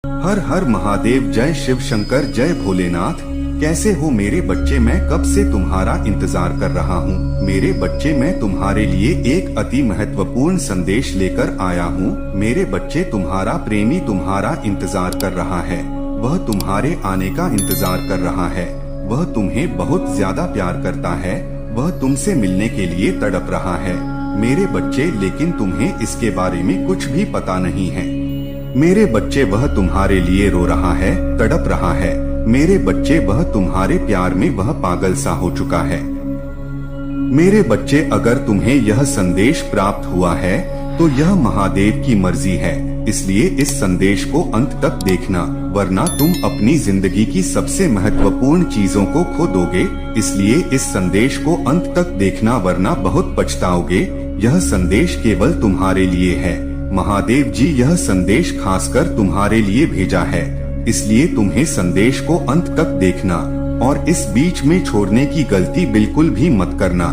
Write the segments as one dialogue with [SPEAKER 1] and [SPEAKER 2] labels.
[SPEAKER 1] हर हर महादेव, जय शिव शंकर, जय भोलेनाथ। कैसे हो मेरे बच्चे? मैं कब से तुम्हारा इंतजार कर रहा हूँ। मेरे बच्चे, मैं तुम्हारे लिए एक अति महत्वपूर्ण संदेश लेकर आया हूँ। मेरे बच्चे, तुम्हारा प्रेमी तुम्हारा इंतजार कर रहा है। वह तुम्हारे आने का इंतजार कर रहा है। वह तुम्हें बहुत ज्यादा प्यार करता है। वह तुमसे मिलने के लिए तड़प रहा है मेरे बच्चे, लेकिन तुम्हें इसके बारे में कुछ भी पता नहीं है। मेरे बच्चे, वह तुम्हारे लिए रो रहा है, तड़प रहा है। मेरे बच्चे, वह तुम्हारे प्यार में वह पागल सा हो चुका है। मेरे बच्चे, अगर तुम्हें यह संदेश प्राप्त हुआ है तो यह महादेव की मर्जी है, इसलिए इस संदेश को अंत तक देखना, वरना तुम अपनी जिंदगी की सबसे महत्वपूर्ण चीजों को खो दोगे। इसलिए इस संदेश को अंत तक देखना, वरना बहुत पछताओगे। यह संदेश केवल तुम्हारे लिए है। महादेव जी यह संदेश खासकर तुम्हारे लिए भेजा है, इसलिए तुम्हें संदेश को अंत तक देखना और इस बीच में छोड़ने की गलती बिल्कुल भी मत करना।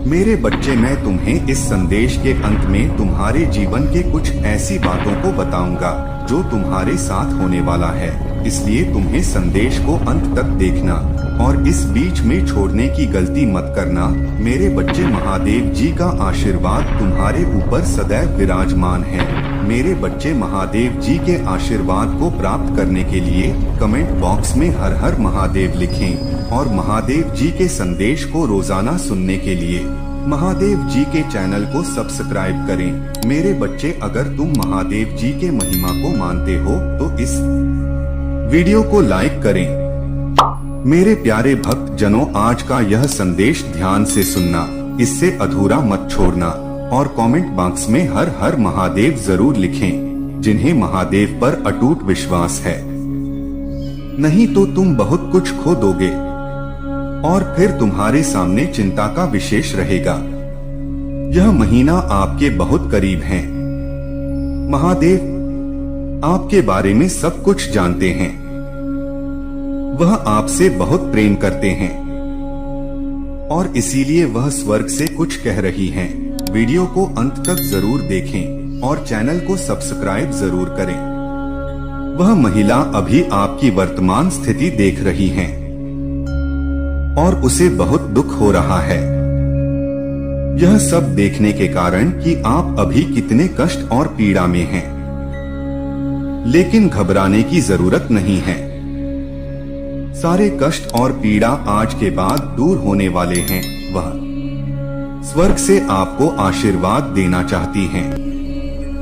[SPEAKER 1] मेरे बच्चे, मैं तुम्हें इस संदेश के अंत में तुम्हारे जीवन के कुछ ऐसी बातों को बताऊंगा जो तुम्हारे साथ होने वाला है, इसलिए तुम्हें संदेश को अंत तक देखना और इस बीच में छोड़ने की गलती मत करना। मेरे बच्चे, महादेव जी का आशीर्वाद तुम्हारे ऊपर सदैव विराजमान है। मेरे बच्चे, महादेव जी के आशीर्वाद को प्राप्त करने के लिए कमेंट बॉक्स में हर हर महादेव लिखें और महादेव जी के संदेश को रोजाना सुनने के लिए महादेव जी के चैनल को सब्सक्राइब करें। मेरे बच्चे, अगर तुम महादेव जी के महिमा को मानते हो तो इस वीडियो को लाइक करें। मेरे प्यारे भक्त जनों, आज का यह संदेश ध्यान से सुनना, इससे अधूरा मत छोड़ना और कमेंट बॉक्स में हर हर महादेव जरूर लिखें, जिन्हें महादेव पर अटूट विश्वास है। नहीं तो तुम बहुत कुछ खो दोगे और फिर तुम्हारे सामने चिंता का विशेष रहेगा। यह महीना आपके बहुत करीब है। महादेव आपके बारे में सब कुछ जानते हैं। वह आपसे बहुत प्रेम करते हैं और इसीलिए वह स्वर्ग से कुछ कह रही हैं। वीडियो को अंत तक जरूर देखें और चैनल को सब्सक्राइब जरूर करें। वह महिला अभी आपकी वर्तमान स्थिति देख रही है और उसे बहुत दुख हो रहा है। यह सब देखने के कारण कि आप अभी कितने कष्ट और पीड़ा में हैं, लेकिन घबराने की जरूरत नहीं है। सारे कष्ट और पीड़ा आज के बाद दूर होने वाले हैं। वह स्वर्ग से आपको आशीर्वाद देना चाहती हैं।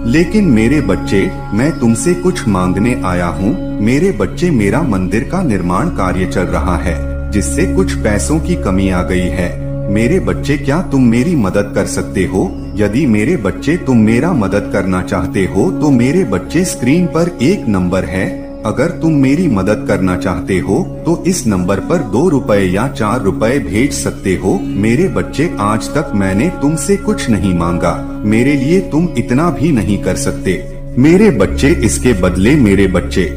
[SPEAKER 1] लेकिन मेरे बच्चे, मैं तुमसे कुछ मांगने आया हूँ। मेरे बच्चे, मेरा मंदिर का निर्माण कार्य चल रहा है, जिससे कुछ पैसों की कमी आ गई है। मेरे बच्चे, क्या तुम मेरी मदद कर सकते हो? यदि मेरे बच्चे तुम मेरा मदद करना चाहते हो तो मेरे बच्चे, स्क्रीन पर एक नंबर है। अगर तुम मेरी मदद करना चाहते हो तो इस नंबर पर 2 रुपए या 4 रुपए भेज सकते हो। मेरे बच्चे, आज तक मैंने तुमसे कुछ नहीं मांगा, मेरे लिए तुम इतना भी नहीं कर सकते। मेरे बच्चे, इसके बदले मेरे बच्चे,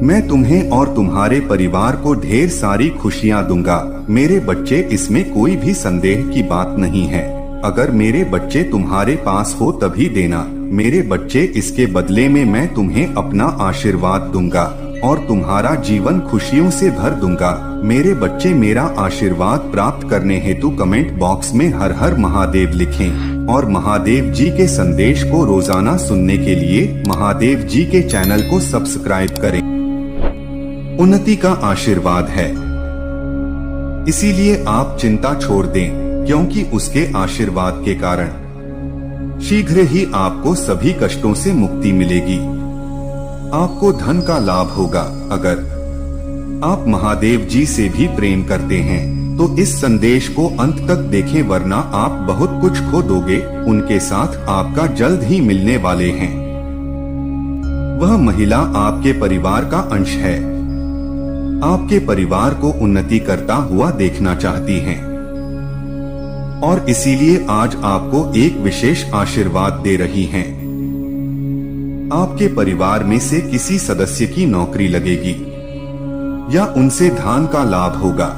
[SPEAKER 1] मैं तुम्हें और तुम्हारे परिवार को ढेर सारी खुशियाँ दूंगा। मेरे बच्चे, इसमें कोई भी संदेह की बात नहीं है। अगर मेरे बच्चे तुम्हारे पास हो तभी देना। मेरे बच्चे, इसके बदले में मैं तुम्हें अपना आशीर्वाद दूंगा और तुम्हारा जीवन खुशियों से भर दूंगा। मेरे बच्चे, मेरा आशीर्वाद प्राप्त करने हेतु कमेंट बॉक्स में हर हर महादेव लिखें और महादेव जी के संदेश को रोजाना सुनने के लिए महादेव जी के चैनल को सब्सक्राइब करें। उन्नति का आशीर्वाद है, इसीलिए आप चिंता छोड़ दें, क्योंकि उसके आशीर्वाद के कारण शीघ्र ही आपको सभी कष्टों से मुक्ति मिलेगी। आपको धन का लाभ होगा। अगर आप महादेव जी से भी प्रेम करते हैं तो इस संदेश को अंत तक देखें, वरना आप बहुत कुछ खो दोगे। उनके साथ आपका जल्द ही मिलने वाले हैं। वह महिला आपके परिवार का अंश है, आपके परिवार को उन्नति करता हुआ देखना चाहती हैं और इसीलिए आज आपको एक विशेष आशीर्वाद दे रही हैं। आपके परिवार में से किसी सदस्य की नौकरी लगेगी या उनसे धन का लाभ होगा,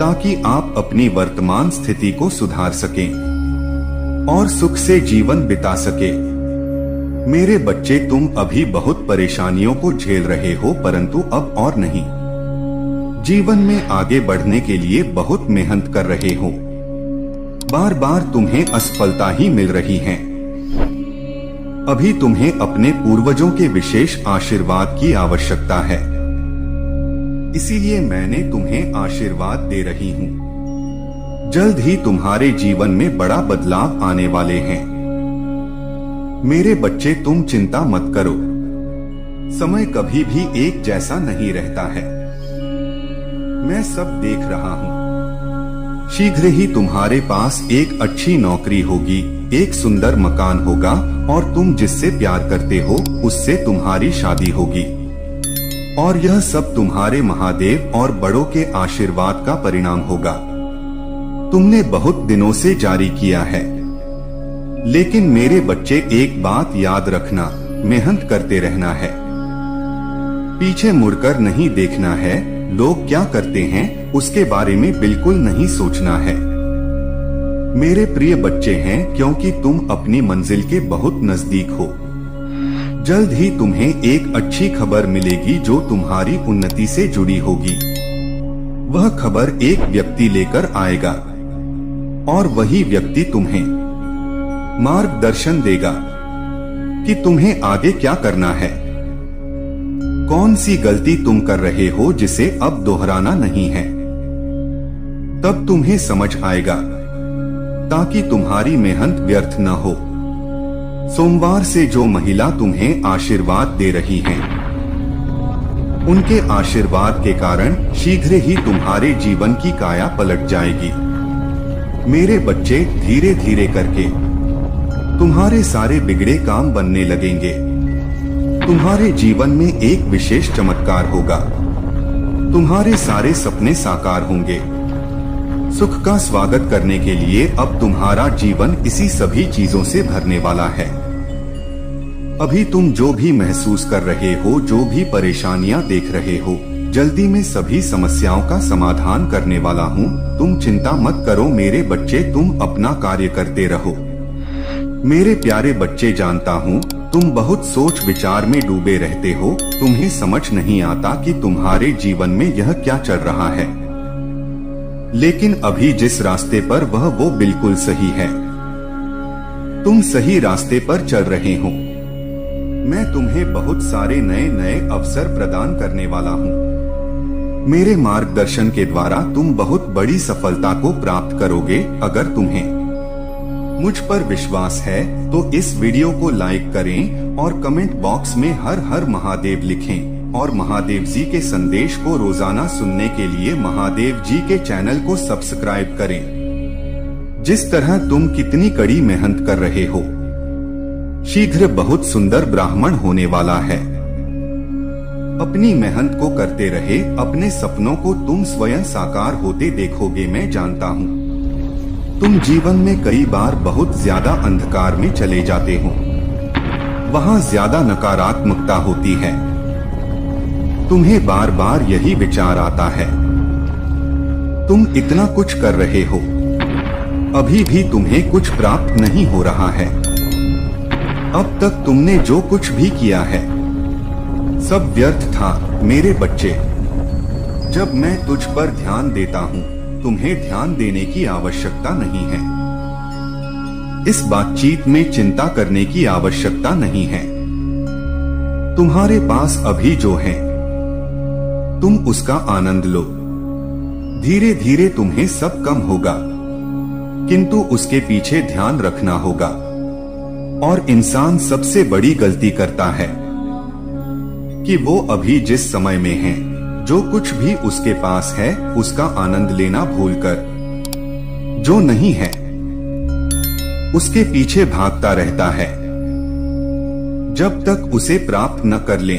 [SPEAKER 1] ताकि आप अपनी वर्तमान स्थिति को सुधार सकें और सुख से जीवन बिता सके। मेरे बच्चे, तुम अभी बहुत परेशानियों को झेल रहे हो, परंतु अब और नहीं। जीवन में आगे बढ़ने के लिए बहुत मेहनत कर रहे हो, बार बार तुम्हें असफलता ही मिल रही है। अभी तुम्हें अपने पूर्वजों के विशेष आशीर्वाद की आवश्यकता है, इसीलिए मैंने तुम्हें आशीर्वाद दे रही हूँ। जल्द ही तुम्हारे जीवन में बड़ा बदलाव आने वाले हैं। मेरे बच्चे, तुम चिंता मत करो, समय कभी भी एक जैसा नहीं रहता है। मैं सब देख रहा हूँ। शीघ्र ही तुम्हारे पास एक अच्छी नौकरी होगी, एक सुंदर मकान होगा और तुम जिससे प्यार करते हो उससे तुम्हारी शादी होगी। और यह सब तुम्हारे महादेव और बड़ों के आशीर्वाद का परिणाम होगा। तुमने बहुत दिनों से जारी किया है, लेकिन मेरे बच्चे एक बात याद रखना, मेहनत करते रहना है, पीछे मुड़कर नहीं देखना है। लोग क्या करते हैं उसके बारे में बिल्कुल नहीं सोचना है। मेरे प्रिय बच्चे हैं, क्योंकि तुम अपनी मंजिल के बहुत नजदीक हो। जल्द ही तुम्हें एक अच्छी खबर मिलेगी जो तुम्हारी उन्नति से जुड़ी होगी। वह खबर एक व्यक्ति लेकर आएगा और वही व्यक्ति तुम्हें मार्गदर्शन देगा कि तुम्हें आगे क्या करना है, कौन सी गलती तुम कर रहे हो जिसे अब दोहराना नहीं है। तब तुम्हें समझ आएगा, ताकि तुम्हारी मेहनत व्यर्थ न हो। सोमवार से जो महिला तुम्हें आशीर्वाद दे रही हैं, उनके आशीर्वाद के कारण शीघ्र ही तुम्हारे जीवन की काया पलट जाएगी। मेरे बच्चे, धीरे धीरे करके तुम्हारे सारे बिगड़े काम बनने लगेंगे। तुम्हारे जीवन में एक विशेष चमत्कार होगा। तुम्हारे सारे सपने साकार होंगे। सुख का स्वागत करने के लिए अब तुम्हारा जीवन इसी सभी चीजों से भरने वाला है। अभी तुम जो भी महसूस कर रहे हो, जो भी परेशानियां देख रहे हो, जल्दी में सभी समस्याओं का समाधान करने वाला हूँ। तुम चिंता मत करो मेरे बच्चे, तुम अपना कार्य करते रहो। मेरे प्यारे बच्चे, जानता हूँ तुम बहुत सोच विचार में डूबे रहते हो। तुम्हें समझ नहीं आता कि तुम्हारे जीवन में यह क्या चल रहा है, लेकिन अभी जिस रास्ते पर वो बिल्कुल सही है। तुम सही रास्ते पर चल रहे हो। मैं तुम्हें बहुत सारे नए नए अवसर प्रदान करने वाला हूँ। मेरे मार्गदर्शन के द्वारा तुम बहुत बड़ी सफलता को प्राप्त करोगे। अगर तुम्हें मुझ पर विश्वास है तो इस वीडियो को लाइक करें और कमेंट बॉक्स में हर हर महादेव लिखें। और महादेव जी के संदेश को रोजाना सुनने के लिए महादेव जी के चैनल को सब्सक्राइब करें। जिस तरह तुम कितनी कड़ी मेहनत कर रहे हो, शीघ्र बहुत सुंदर ब्राह्मण होने वाला है। अपनी मेहनत को करते रहे, अपने सपनों को तुम स्वयं साकार होते देखोगे। मैं जानता हूँ तुम जीवन में कई बार बहुत ज्यादा अंधकार में चले जाते हो, वहाँ ज्यादा नकारात्मकता होती है। तुम्हें बार बार यही विचार आता है, तुम इतना कुछ कर रहे हो, अभी भी तुम्हें कुछ प्राप्त नहीं हो रहा है। अब तक तुमने जो कुछ भी किया है सब व्यर्थ था। मेरे बच्चे, जब मैं तुझ पर ध्यान देता हूँ, तुम्हें ध्यान देने की आवश्यकता नहीं है। इस बातचीत में चिंता करने की आवश्यकता नहीं है। तुम्हारे पास अभी जो है, तुम उसका आनंद लो। धीरे धीरे तुम्हें सब कम होगा, किंतु उसके पीछे ध्यान रखना होगा। और इंसान सबसे बड़ी गलती करता है कि वो अभी जिस समय में है, जो कुछ भी उसके पास है, उसका आनंद लेना भूलकर जो नहीं है उसके पीछे भागता रहता है। जब तक उसे प्राप्त न कर ले,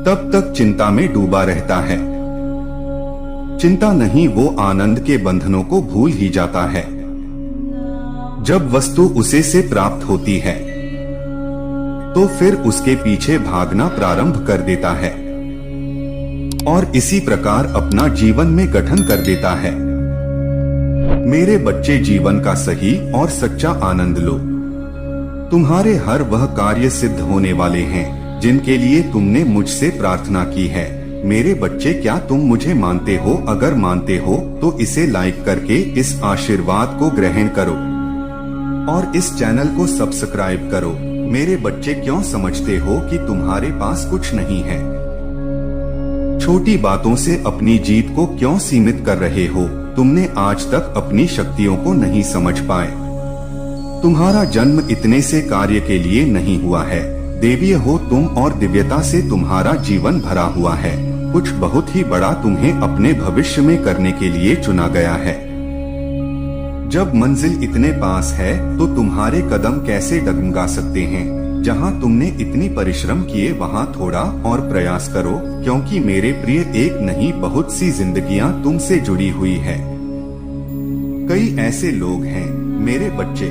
[SPEAKER 1] तब तक चिंता में डूबा रहता है। चिंता नहीं, वो आनंद के बंधनों को भूल ही जाता है। जब वस्तु उसे से प्राप्त होती है, तो फिर उसके पीछे भागना प्रारंभ कर देता है और इसी प्रकार अपना जीवन में गठन कर देता है। मेरे बच्चे, जीवन का सही और सच्चा आनंद लो। तुम्हारे हर वह कार्य सिद्ध होने वाले हैं जिनके लिए तुमने मुझसे प्रार्थना की है। मेरे बच्चे, क्या तुम मुझे मानते हो? अगर मानते हो तो इसे लाइक करके इस आशीर्वाद को ग्रहण करो और इस चैनल को सब्सक्राइब करो। मेरे बच्चे, क्यों समझते हो कि तुम्हारे पास कुछ नहीं है? छोटी बातों से अपनी जीत को क्यों सीमित कर रहे हो? तुमने आज तक अपनी शक्तियों को नहीं समझ पाए। तुम्हारा जन्म इतने से कार्य के लिए नहीं हुआ है। देवीय हो तुम और दिव्यता से तुम्हारा जीवन भरा हुआ है। कुछ बहुत ही बड़ा तुम्हें अपने भविष्य में करने के लिए चुना गया है। जब मंजिल इतने पास है तो तुम्हारे कदम कैसे डगमगा सकते हैं? जहां तुमने इतनी परिश्रम किए वहां थोड़ा और प्रयास करो, क्योंकि मेरे प्रिय, एक नहीं बहुत सी जिंदगियां तुमसे जुड़ी हुई है। कई ऐसे लोग हैं मेरे बच्चे।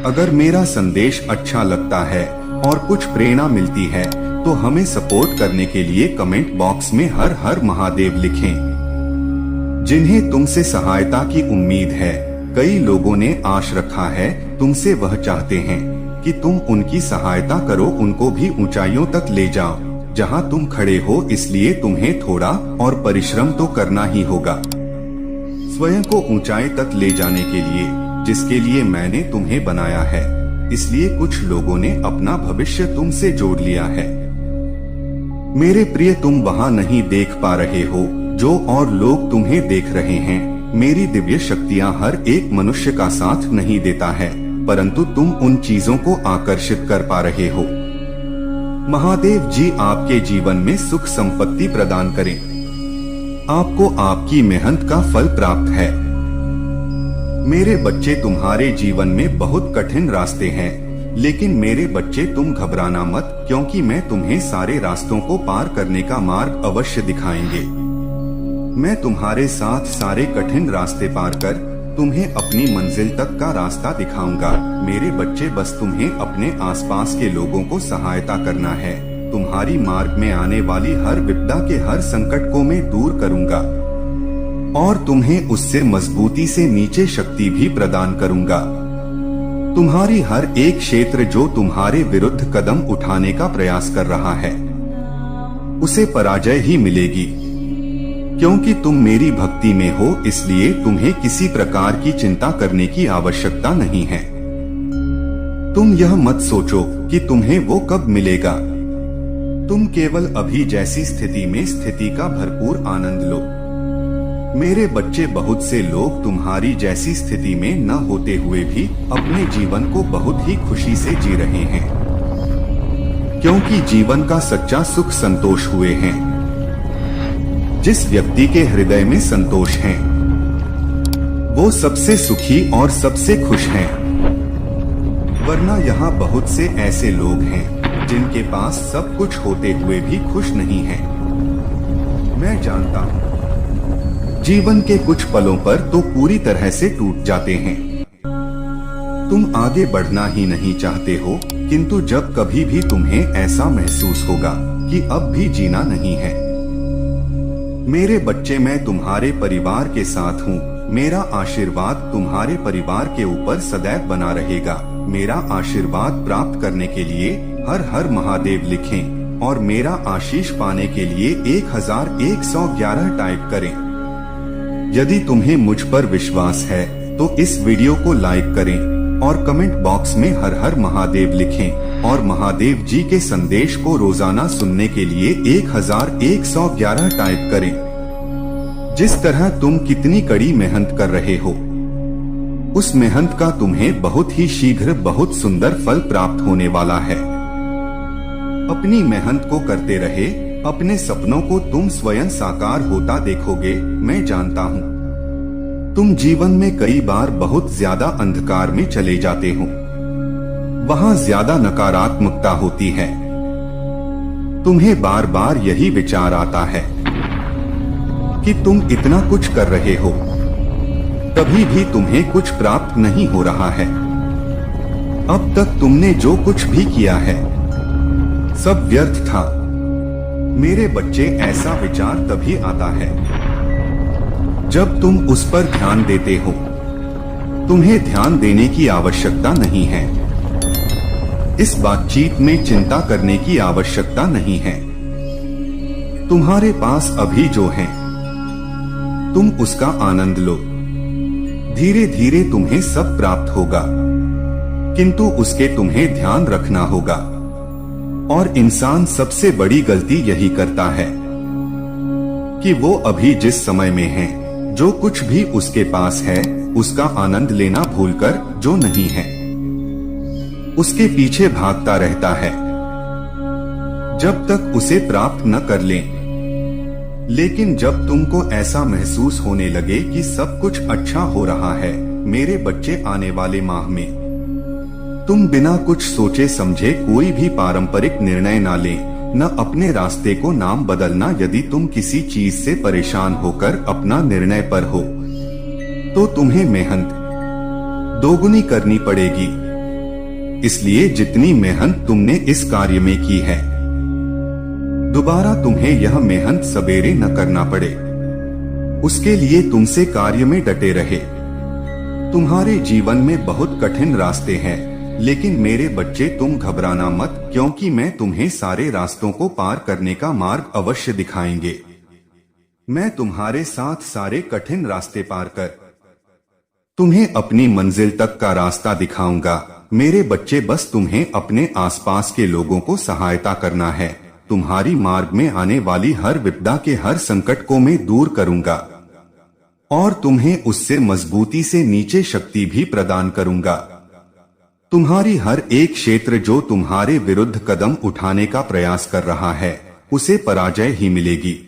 [SPEAKER 1] अगर मेरा संदेश अच्छा लगता है और कुछ प्रेरणा मिलती है तो हमें सपोर्ट करने के लिए कमेंट बॉक्स में हर हर महादेव लिखें। जिन्हें तुमसे सहायता की उम्मीद है, कई लोगों ने आश रखा है तुमसे, वह चाहते हैं कि तुम उनकी सहायता करो, उनको भी ऊंचाइयों तक ले जाओ जहां तुम खड़े हो। इसलिए तुम्हें थोड़ा और परिश्रम तो करना ही होगा स्वयं को ऊंचाई तक ले जाने के लिए, जिसके लिए मैंने तुम्हें बनाया है। इसलिए कुछ लोगों ने अपना भविष्य तुमसे जोड़ लिया है। मेरे प्रिय, तुम वहां नहीं देख पा रहे हो जो और लोग तुम्हें देख रहे हैं। मेरी दिव्य शक्तियां हर एक मनुष्य का साथ नहीं देता है, परंतु तुम उन चीजों को आकर्षित कर पा रहे हो। महादेव जी आपके जीवन में सुख संपत्ति प्रदान करें। आपको आपकी मेहनत का फल प्राप्त है। मेरे बच्चे, तुम्हारे जीवन में बहुत कठिन रास्ते हैं, लेकिन मेरे बच्चे तुम घबराना मत, क्योंकि मैं तुम्हें सारे रास्तों को पार करने का मार्ग अवश्य दिखाएंगे। मैं तुम्हारे साथ सारे कठिन रास्ते पार कर तुम्हें अपनी मंजिल तक का रास्ता दिखाऊंगा। मेरे बच्चे, बस तुम्हें अपने आसपास के लोगों को सहायता करना है। तुम्हारी मार्ग में आने वाली हर विपदा के हर संकट को मैं दूर करूंगा और तुम्हें उससे मजबूती से नीचे शक्ति भी प्रदान करूंगा। तुम्हारी हर एक क्षेत्र जो तुम्हारे विरुद्ध कदम उठाने का प्रयास कर रहा है, उसे पराजय ही मिलेगी, क्योंकि तुम मेरी भक्ति में हो। इसलिए तुम्हें किसी प्रकार की चिंता करने की आवश्यकता नहीं है। तुम यह मत सोचो कि तुम्हें वो कब मिलेगा। तुम केवल अभी जैसी स्थिति में स्थिति का भरपूर आनंद लो। मेरे बच्चे, बहुत से लोग तुम्हारी जैसी स्थिति में न होते हुए भी अपने जीवन को बहुत ही खुशी से जी रहे हैं, क्योंकि जीवन का सच्चा सुख संतोष हुए हैं। जिस व्यक्ति के हृदय में संतोष है, वो सबसे सुखी और सबसे खुश हैं। वरना यहाँ बहुत से ऐसे लोग हैं जिनके पास सब कुछ होते हुए भी खुश नहीं हैं। मैं जानता हूँ जीवन के कुछ पलों पर तो पूरी तरह से टूट जाते हैं। तुम आगे बढ़ना ही नहीं चाहते हो, किंतु जब कभी भी तुम्हें ऐसा महसूस होगा कि अब भी जीना नहीं है, मेरे बच्चे, मैं तुम्हारे परिवार के साथ हूँ। मेरा आशीर्वाद तुम्हारे परिवार के ऊपर सदैव बना रहेगा। मेरा आशीर्वाद प्राप्त करने के लिए हर हर महादेव लिखें और मेरा आशीष पाने के लिए 1111 टाइप करें। यदि तुम्हें मुझ पर विश्वास है तो इस वीडियो को लाइक करें और कमेंट बॉक्स में हर हर महादेव लिखें और महादेव जी के संदेश को रोजाना सुनने के लिए 1111 टाइप करें। जिस तरह तुम कितनी कड़ी मेहनत कर रहे हो, उस मेहनत का तुम्हें बहुत ही शीघ्र बहुत सुंदर फल प्राप्त होने वाला है। अपनी मेहनत को करते रहे, अपने सपनों को तुम स्वयं साकार होता देखोगे। मैं जानता हूँ तुम जीवन में कई बार बहुत ज्यादा अंधकार में चले जाते हो, वहाँ ज्यादा नकारात्मकता होती है। तुम्हें बार बार यही विचार आता है कि तुम इतना कुछ कर रहे हो, कभी भी तुम्हें कुछ प्राप्त नहीं हो रहा है। अब तक तुमने जो कुछ भी किया है सब व्यर्थ था। मेरे बच्चे, ऐसा विचार तभी आता है जब तुम उस पर ध्यान देते हो। तुम्हें ध्यान देने की आवश्यकता नहीं है। इस बातचीत में चिंता करने की आवश्यकता नहीं है। तुम्हारे पास अभी जो है तुम उसका आनंद लो। धीरे धीरे तुम्हें सब प्राप्त होगा, किंतु उसके तुम्हें ध्यान रखना होगा। और इंसान सबसे बड़ी गलती यही करता है कि वो अभी जिस समय में है, जो कुछ भी उसके पास है, उसका आनंद लेना भूलकर जो नहीं है उसके पीछे भागता रहता है जब तक उसे प्राप्त न कर लें। लेकिन जब तुमको ऐसा महसूस होने लगे कि सब कुछ अच्छा हो रहा है, मेरे बच्चे, आने वाले माह में तुम बिना कुछ सोचे समझे कोई भी पारंपरिक निर्णय ना लें, न अपने रास्ते को नाम बदलना। यदि तुम किसी चीज से परेशान होकर अपना निर्णय पर हो तो तुम्हें मेहनत दोगुनी करनी पड़ेगी। इसलिए जितनी मेहनत तुमने इस कार्य में की है, दोबारा तुम्हें यह मेहनत सवेरे न करना पड़े। उसके लिए तुमसे कार्य में डटे रहे। तुम्हारे जीवन में बहुत कठिन रास्ते हैं, लेकिन मेरे बच्चे तुम घबराना मत, क्योंकि मैं तुम्हें सारे रास्तों को पार करने का मार्ग अवश्य दिखाएंगे। मैं तुम्हारे साथ सारे कठिन रास्ते पार कर तुम्हें अपनी मंजिल तक का रास्ता दिखाऊंगा। मेरे बच्चे, बस तुम्हें अपने आसपास के लोगों को सहायता करना है। तुम्हारी मार्ग में आने वाली हर विपदा के हर संकट को मैं दूर करूंगा और तुम्हें उससे मजबूती से नीचे शक्ति भी प्रदान करूंगा। तुम्हारी हर एक क्षेत्र जो तुम्हारे विरुद्ध कदम उठाने का प्रयास कर रहा है, उसे पराजय ही मिलेगी।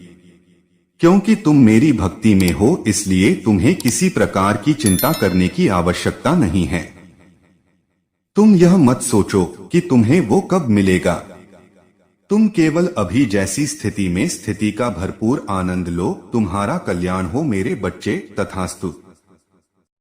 [SPEAKER 1] क्योंकि तुम मेरी भक्ति में हो, इसलिए तुम्हें किसी प्रकार की चिंता करने की आवश्यकता नहीं है। तुम यह मत सोचो कि तुम्हें वो कब मिलेगा। तुम केवल अभी जैसी स्थिति में स्थिति का भरपूर आनंद लो। तुम्हारा कल्याण हो मेरे बच्चे। तथास्तु।